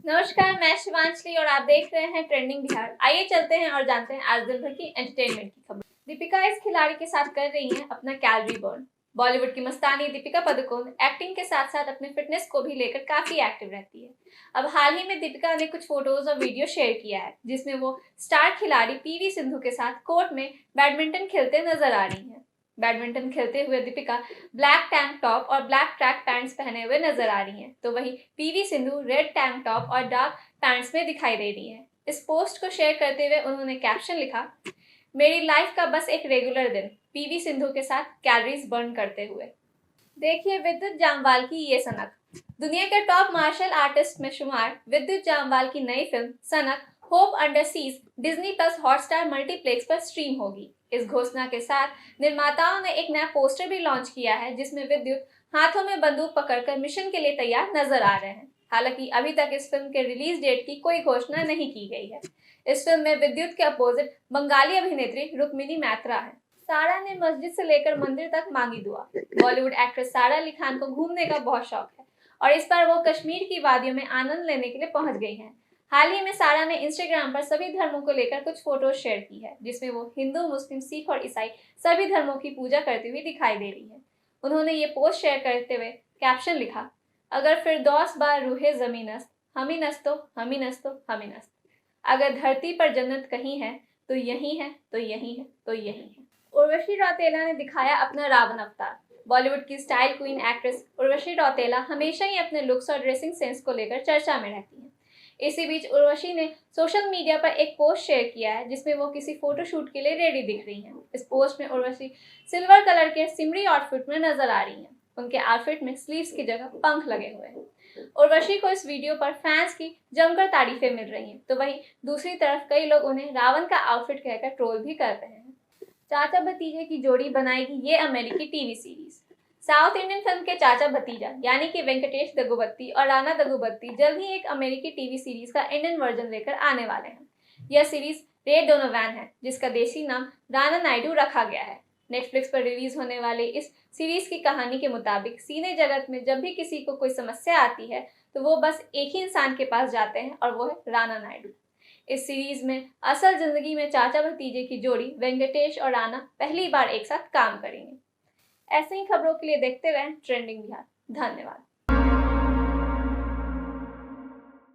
नमस्कार, मैं शिवांशली और आप देख रहे हैं ट्रेंडिंग बिहार। आइए चलते हैं और जानते हैं आज दिन भर की एंटरटेनमेंट की खबर। दीपिका इस खिलाड़ी के साथ कर रही हैं अपना कैलोरी बर्न। बॉलीवुड की मस्तानी दीपिका पादुकोण एक्टिंग के साथ साथ अपने फिटनेस को भी लेकर काफी एक्टिव रहती है। अब हाल ही में दीपिका ने कुछ फोटोज और वीडियो शेयर किया है जिसमें वो स्टार खिलाड़ी पीवी सिंधु के साथ कोर्ट में बैडमिंटन खेलते नजर आ रही है। बैडमिंटन खेलते हुए दीपिका ब्लैक टैंक टॉप और ब्लैक ट्रैक पैंट्स पहने हुए नजर आ रही हैं, तो वहीं PV Sindhu red tank top और डार्क पैंट्स में दिखाई दे रही हैं। इस पोस्ट को शेयर करते हुए उन्होंने कैप्शन लिखा, मेरी लाइफ का बस एक रेगुलर दिन, पीवी सिंधु के साथ कैलोरीज बर्न करते हुए। देखिए विद्युत जामवाल की ये सनक। दुनिया के टॉप मार्शल आर्टिस्ट में शुमार विद्युत जामवाल की नई फिल्म सनक hope under seize Disney plus Hotstar multiplex पर स्ट्रीम होगी। इस घोषणा के साथ निर्माताओं ने एक नया पोस्टर भी लॉन्च किया है जिसमें विद्युत हाथों में बंदूक पकड़कर मिशन के लिए तैयार नजर आ रहे हैं। हालांकि अभी तक इस फिल्म के रिलीज डेट की कोई घोषणा नहीं की गई है। इस फिल्म में विद्युत के अपोजिट बंगाली अभिनेत्री रुक्मिनी मैत्रा है। सारा ने मस्जिद से लेकर मंदिर तक मांगी दुआ। बॉलीवुड एक्ट्रेस सारा अली खान को घूमने का बहुत शौक है और इस बार वो कश्मीर की वादियों में आनंद लेने के लिए पहुंच गई हैं। हाल ही में सारा ने इंस्टाग्राम पर सभी धर्मों को लेकर कुछ फोटोज शेयर की है जिसमें वो हिंदू, मुस्लिम, सिख और ईसाई सभी धर्मों की पूजा करती हुई दिखाई दे रही है। उन्होंने ये पोस्ट शेयर करते हुए कैप्शन लिखा, अगर फिरदौस बार रूहे जमीनस्त, हमी नस्तो, हमी नस्तो, हमी नस्त। अगर धरती पर जन्नत कहीं है तो यही है, तो यही है, तो यही है। उर्वशी रौतेला ने दिखाया अपना रावण अवतार। बॉलीवुड की style queen actress Urvashi Rautela हमेशा ही अपने लुक्स और ड्रेसिंग सेंस को लेकर चर्चा में रहती हैं। इसी बीच उर्वशी ने सोशल मीडिया पर एक पोस्ट शेयर किया है जिसमें वो किसी फोटोशूट के लिए रेडी दिख रही हैं। इस पोस्ट में उर्वशी सिल्वर कलर के सिमरी आउटफिट में नजर आ रही हैं। उनके आउटफिट में स्लीव्स की जगह पंख लगे हुए हैं। उर्वशी को इस वीडियो पर फैंस की जमकर तारीफें मिल रही हैं, तो वहीं दूसरी तरफ कई लोग उन्हें रावण का आउटफिट कहकर ट्रोल भी कर रहे हैं। चाचा भतीजे की जोड़ी बनाएगी ये अमेरिकी TV series. South Indian film के चाचा भतीजा यानी कि वेंकटेश दग्गुबत्ती और राणा दग्गुबत्ती जल्द ही एक अमेरिकी टीवी सीरीज का इंडियन वर्जन लेकर आने वाले हैं। यह सीरीज रे डोनोवैन है जिसका देसी नाम राणा नायडू रखा गया है। नेटफ्लिक्स पर रिलीज होने वाले इस सीरीज की कहानी के मुताबिक सिने जगत में जब भी किसी को कोई समस्या आती है तो वो बस एक ही इंसान के पास जाते हैं और वो है राणा नायडू। इस सीरीज में असल जिंदगी में चाचा भतीजे की जोड़ी वेंकटेश और राणा पहली बार एक साथ काम करेंगे। ऐसे ही खबरों के लिए देखते रहें ट्रेंडिंग बिहार। धन्यवाद।